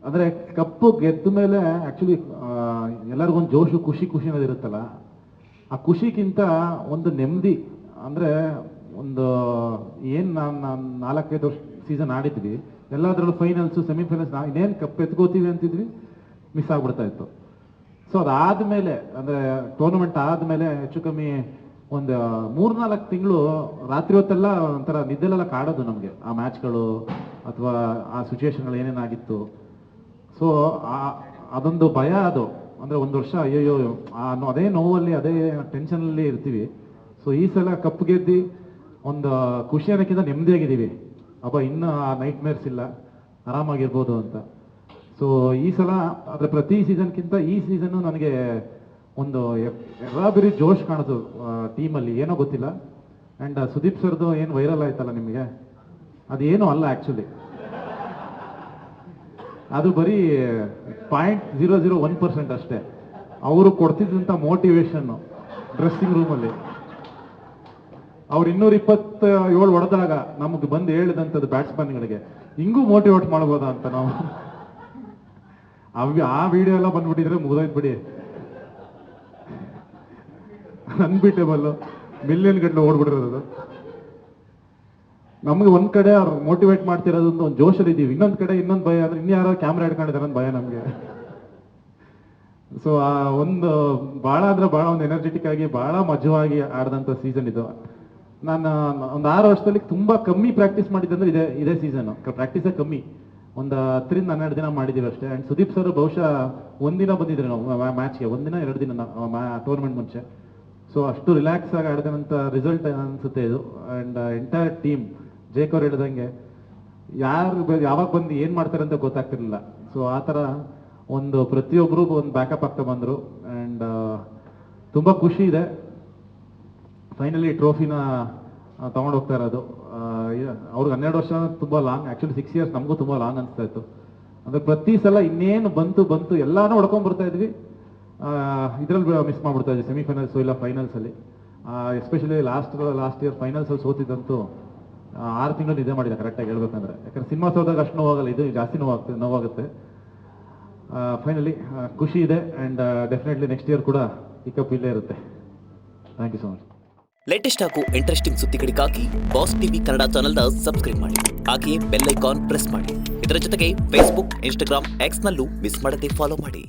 ಅಂದರೆ ಕಪ್ಪು ಗೆದ್ದ ಮೇಲೆ ಆ್ಯಕ್ಚುಲಿ ಎಲ್ಲರಿಗೊಂದು ಜೋಶು ಖುಷಿ ಅನ್ನೋದು ಇರುತ್ತಲ್ಲ, ಆ ಖುಷಿಗಿಂತ ಒಂದು ನೆಮ್ಮದಿ. ಅಂದರೆ ಒಂದು ಏನು ನಾನು 4-5 ವರ್ಷ ಸೀಸನ್ ಆಡಿದ್ವಿ, ಎಲ್ಲದರಲ್ಲೂ ಫೈನಲ್ಸು ಸೆಮಿಫೈನಲ್ಸ್ ಇನ್ನೇನು ಕಪ್ ಎತ್ಕೋತೀವಿ ಅಂತಿದ್ವಿ, ಮಿಸ್ ಆಗ್ಬಿಡ್ತಾ ಇತ್ತು. ಸೊ ಅದಾದಮೇಲೆ ಅಂದರೆ ಟೂರ್ನಮೆಂಟ್ ಆದಮೇಲೆ ಹೆಚ್ಚು ಕಮ್ಮಿ ಒಂದು 3-4 ತಿಂಗಳು ರಾತ್ರಿ ಹೊತ್ತೆಲ್ಲ ಒಂಥರ ನಿದ್ದೆಲೆಲ್ಲ ಕಾಡೋದು ನಮಗೆ, ಆ ಮ್ಯಾಚ್ಗಳು ಅಥವಾ ಆ ಸಿಚುವೇಶನ್ಗಳು ಏನೇನಾಗಿತ್ತು. ಸೊ ಅದೊಂದು ಭಯ ಅದು. ಅಂದರೆ ಒಂದು ವರ್ಷ ಅಯ್ಯೋ ಅದೇ ನೋವಲ್ಲಿ ಅದೇ ಟೆನ್ಷನಲ್ಲಿ ಇರ್ತೀವಿ. ಸೊ ಈ ಸಲ ಕಪ್ ಗೆದ್ದು ಒಂದು ಖುಷಿ ಅನ್ನೋಕ್ಕಿಂತ ನೆಮ್ಮದಿಯಾಗಿದ್ದೀವಿ. ಇನ್ನು ಆ ನೈಟ್ ಮೇರ್ಸ್ ಇಲ್ಲ, ಆರಾಮಾಗಿರ್ಬೋದು ಅಂತ. ಸೊ ಈ ಸಲ ಆದರೆ ಪ್ರತಿ ಸೀಸನ್ಗಿಂತ ಈ ಸೀಸನ್ನು ನನಗೆ ಒಂದು ಬರೀ ಜೋಶ್ ಕಾಣೋದು ಟೀಮಲ್ಲಿ, ಏನೋ ಗೊತ್ತಿಲ್ಲ. ಆ್ಯಂಡ್ ಸುದೀಪ್ ಸರ್ದು ಏನು ವೈರಲ್ ಆಯ್ತಲ್ಲ ನಿಮಗೆ, ಅದೇನೂ ಅಲ್ಲ ಆ್ಯಕ್ಚುಲಿ. ಅದು ಬರೀ 0.001% ಅಷ್ಟೇ. ಅವರು ಕೊಡ್ತಿದ್ದಂಥ ಮೋಟಿವೇಶನ್ನು ಡ್ರೆಸ್ಸಿಂಗ್ ರೂಮಲ್ಲಿ, ಅವ್ರು 227 ಹೊಡೆದಾಗ ನಮಗೆ ಬಂದು ಹೇಳಿದಂಥದ್ದು ಬ್ಯಾಟ್ಸ್ಮನ್ಗಳಿಗೆ, ಹಿಂಗೂ ಮೋಟಿವೇಟ್ ಮಾಡ್ಬೋದಾ ಅಂತ ನಾವು ಆ ವಿಡಿಯೋ ಎಲ್ಲ ಬಂದ್ಬಿಟ್ಟಿದ್ರೆ ಮುಗಿದೋಯ್ತು ಬಿಡಿ. ಅನ್ಬೀಟೇಬಲ್, ಮಿಲಿಯನ್ ಗಟ್ಟಲೆ ಓಡ್ಬಿಟ್ಟಿರೋದು. ನಮಗೆ ಒಂದ್ ಕಡೆ ಅವ್ರು ಮೋಟಿವೇಟ್ ಮಾಡ್ತಿರೋದು ಒಂದು ಜೋಶಲ್ಲಿ ಇದ್ದೀವಿ, ಇನ್ನೊಂದು ಕಡೆ ಇನ್ನೊಂದು ಭಯ ಅಂದ್ರೆ ಇನ್ಯಾರೋ ಕ್ಯಾಮ್ರಾ ಹಿಡ್ಕೊಂಡಿದ್ದಾರೆ ಅಂತ ಭಯ ನಮಗೆ. ಸೊ ಆ ಒಂದು ಭಾಳ ಅಂದ್ರೆ ಭಾಳ ಒಂದು ಎನರ್ಜೆಟಿಕ್ ಆಗಿ ಭಾಳ ಮಜವಾಗಿ ಆಡಿದಂಥ ಸೀಸನ್ ಇದು. ನಾನು ಒಂದು 6 ವರ್ಷದಲ್ಲಿ ತುಂಬಾ ಕಮ್ಮಿ ಪ್ರಾಕ್ಟೀಸ್ ಮಾಡಿದ್ದಂದ್ರೆ ಇದೇ ಸೀಸನ್. ಪ್ರಾಕ್ಟೀಸೇ ಕಮ್ಮಿ, ಒಂದು 10-12 ದಿನ ಮಾಡಿದ್ದೀವಿ ಅಷ್ಟೇ. ಆ್ಯಂಡ್ ಸುದೀಪ್ ಸರ್ ಬಹುಶಃ ಒಂದಿನ ಬಂದಿದ್ರು ನಾವು ಮ್ಯಾಚ್ಗೆ, 1-2 ದಿನ ಟೂರ್ನಮೆಂಟ್ ಮುಂಚೆ. ಸೊ ಅಷ್ಟು ರಿಲ್ಯಾಕ್ಸ್ ಆಗಿ ಆಡಿದಂಥ ರಿಸಲ್ಟ್ ಅನಿಸುತ್ತೆ ಇದು. ಆ್ಯಂಡ್ ಎಂಟೈರ್ ಟೀಮ್ ಜೇಕ್ ಅವ್ರು ಹೇಳಿದಂಗೆ ಯಾರು ಯಾವಾಗ ಬಂದು ಏನು ಮಾಡ್ತಾರೆ ಅಂತ ಗೊತ್ತಾಗ್ತಿರ್ಲಿಲ್ಲ. ಸೊ ಆ ಥರ ಒಂದು ಪ್ರತಿಯೊಬ್ಬರು ಒಂದು ಬ್ಯಾಕಪ್ ಆಗ್ತಾ ಬಂದರು. ಆ್ಯಂಡ್ ತುಂಬ ಖುಷಿ ಇದೆ. ಫೈನಲಿ ಟ್ರೋಫಿನ ತೊಗೊಂಡು ಹೋಗ್ತಾ ಇರೋದು. ಅವ್ರಿಗೆ 12 ವರ್ಷ ತುಂಬ ಲಾಂಗ್, ಆ್ಯಕ್ಚುಲಿ 6 ಇಯರ್ಸ್ ನಮಗೂ ತುಂಬ ಲಾಂಗ್ ಅನಿಸ್ತಾ ಇತ್ತು. ಅಂದರೆ ಪ್ರತಿ ಸಲ ಇನ್ನೇನು ಬಂತು ಎಲ್ಲಾನು ಹೊಡ್ಕೊಂಡು ಬರ್ತಾ ಇದ್ವಿ, ಇದರಲ್ಲಿ ಮಿಸ್ ಮಾಡ್ಬಿಡ್ತಾ ಇದ್ವಿ ಸೆಮಿಫೈನಲ್ಸು ಇಲ್ಲ ಫೈನಲ್ಸಲ್ಲಿ. ಎಸ್ಪೆಷಲಿ ಲಾಸ್ಟ್ ಇಯರ್ ಫೈನಲ್ಸಲ್ಲಿ ಸೋತಿದ್ದಂತೂ 6 ತಿಂಗಳು ನಿದ್ದೆ ಮಾಡಿದೆ ಕರೆಕ್ಟಾಗಿ ಹೇಳ್ಬೇಕಂದ್ರೆ. ಯಾಕಂದ್ರೆ ಸಿನಿಮಾ ಸೋದಾಗ ಅಷ್ಟು ನೋವಾಗಲ್ಲ, ಇದು ಜಾಸ್ತಿ ನೋವಾಗುತ್ತೆ. ಫೈನಲಿ ಖುಷಿ ಇದೆ. ಆ್ಯಂಡ್ ಡೆಫಿನೆಟ್ಲಿ ನೆಕ್ಸ್ಟ್ ಇಯರ್ ಕೂಡ ಈ ಕಪ್ ಇಲ್ಲೇ ಇರುತ್ತೆ. Thank you so much. Latest ಹಾಗೂ ಇಂಟ್ರೆಸ್ಟಿಂಗ್ ಸುದ್ದಿಗಳಿಗಾಗಿ ಬಾಸ್ ಟಿವಿ ಕನ್ನಡ ಚಾನೆಲ್ನ ಸಬ್ಸ್ಕ್ರೈಬ್ ಮಾಡಿ, ಹಾಗೆಯೇ ಬೆಲ್ ಐಕಾನ್ ಪ್ರೆಸ್ ಮಾಡಿ. ಇದರ ಜೊತೆಗೆ ಫೇಸ್ಬುಕ್, ಇನ್ಸ್ಟಾಗ್ರಾಮ್, ಎಕ್ಸ್ನಲ್ಲೂ ಮಿಸ್ ಮಾಡದೆ ಫಾಲೋ ಮಾಡಿ.